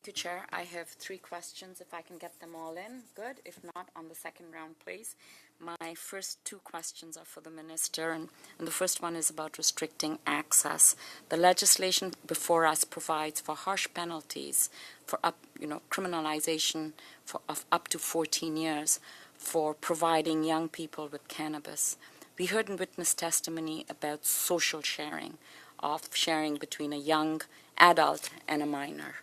Thank you, Chair. I have 3 questions, if I can get them all in. Good. If not, on the second round, please. My first 2 questions are for the Minister, and the first one is about restricting access. The legislation before us provides for harsh penalties for criminalization of up to 14 years for providing young people with cannabis. We heard in witness testimony about social sharing, of sharing between a young adult and a minor.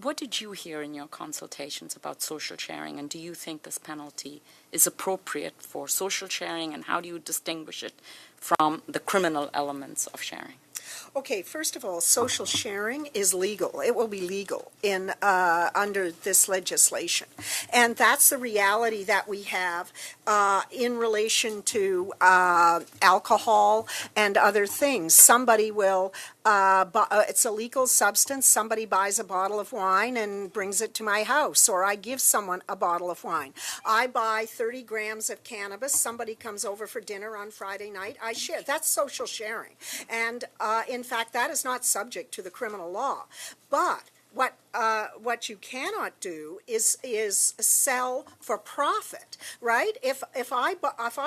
What did you hear in your consultations about social sharing, and do you think this penalty is appropriate for social sharing, and how do you distinguish it from the criminal elements of sharing? Okay, first of all, social sharing is legal. It will be legal in under this legislation. And that's the reality that we have in relation to alcohol and other things. Somebody will, it's a legal substance, somebody buys a bottle of wine and brings it to my house, or I give someone a bottle of wine. I buy 30 grams of cannabis, somebody comes over for dinner on Friday night, I share. That's social sharing. And in fact, that is not subject to the criminal law. But what you cannot do is sell for profit, right? If I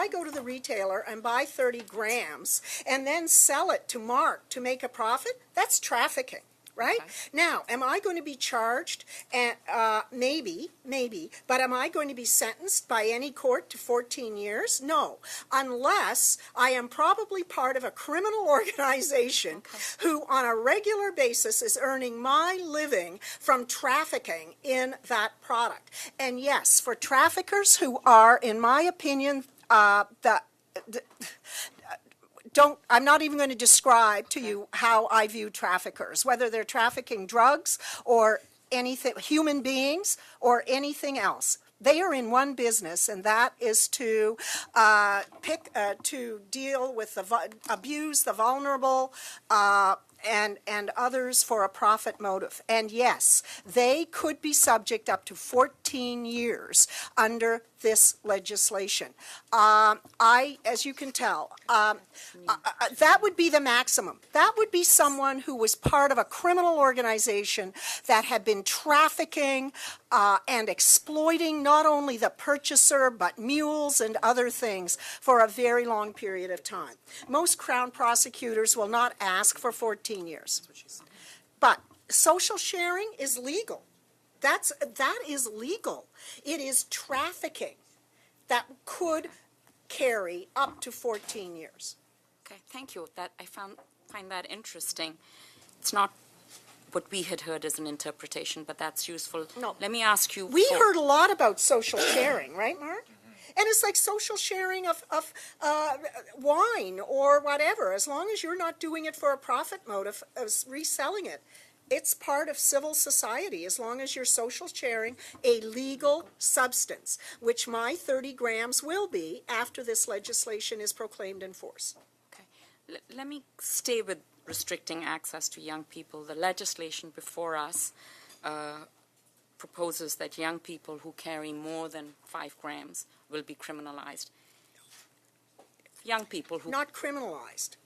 go to the retailer and buy 30 grams and then sell it to Mark to make a profit, that's trafficking. Right? Okay. Now, am I going to be charged? Maybe, but am I going to be sentenced by any court to 14 years? No, unless I am probably part of a criminal organization who on a regular basis is earning my living from trafficking in that product. And yes, for traffickers who are, in my opinion, I'm not even going to describe to you how I view traffickers, whether they're trafficking drugs or anything, human beings or anything else. They are in one business, and that is to deal with abuse the vulnerable, and others for a profit motive. And yes, they could be subject up to 14 years under this legislation. As you can tell, that would be the maximum. That would be someone who was part of a criminal organization that had been trafficking and exploiting not only the purchaser but mules and other things for a very long period of time. Most Crown prosecutors will not ask for 14 years. But social sharing is legal. That is legal. It is trafficking that could carry up to 14 years. Okay, thank you. I find that interesting. It's not what we had heard as an interpretation, but that's useful. No. Let me ask you. We heard a lot about social sharing, right, Mark? And it's like social sharing of wine or whatever. As long as you're not doing it for a profit motive of reselling it, it's part of civil society as long as you're social sharing a legal substance, which my 30 grams will be after this legislation is proclaimed in force. Okay. Let me stay with restricting access to young people. The legislation before us proposes that young people who carry more than 5 grams will be criminalized. Young people who... Not criminalized.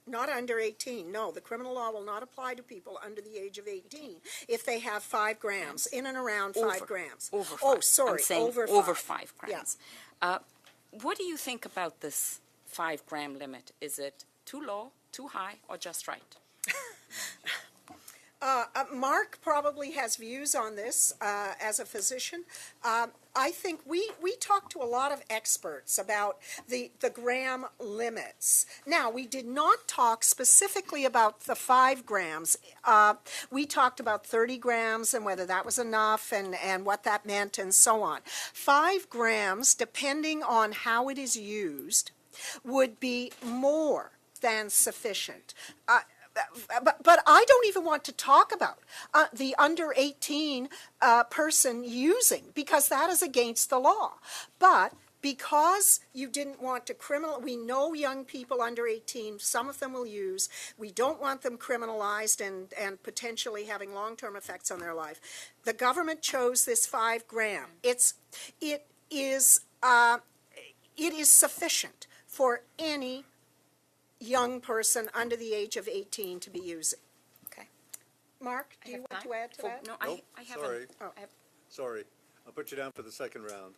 Not under 18. No, the criminal law will not apply to people under the age of 18 if they have 5 grams, in and around 5 grams. Over 5. Oh, sorry, I'm saying over 5 grams. Yeah. What do you think about this 5-gram limit? Is it too low, too high, or just right? Mark probably has views on this as a physician. I think we talked to a lot of experts about the gram limits. Now, we did not talk specifically about the 5 grams. We talked about 30 grams and whether that was enough and what that meant and so on. 5 grams, depending on how it is used, would be more than sufficient. But I don't even want to talk about the under 18 person using, because that is against the law. But because you didn't want to we know young people under 18, some of them will use. We don't want them criminalized and potentially having long-term effects on their life. The government chose this 5 gram. It is sufficient for any young person under the age of 18 to be using. Okay. Mark, do I you have want to time? add to Oh, that? no, Nope, I haven't. sorry. Oh. I have- Sorry, I'll put you down for the second round.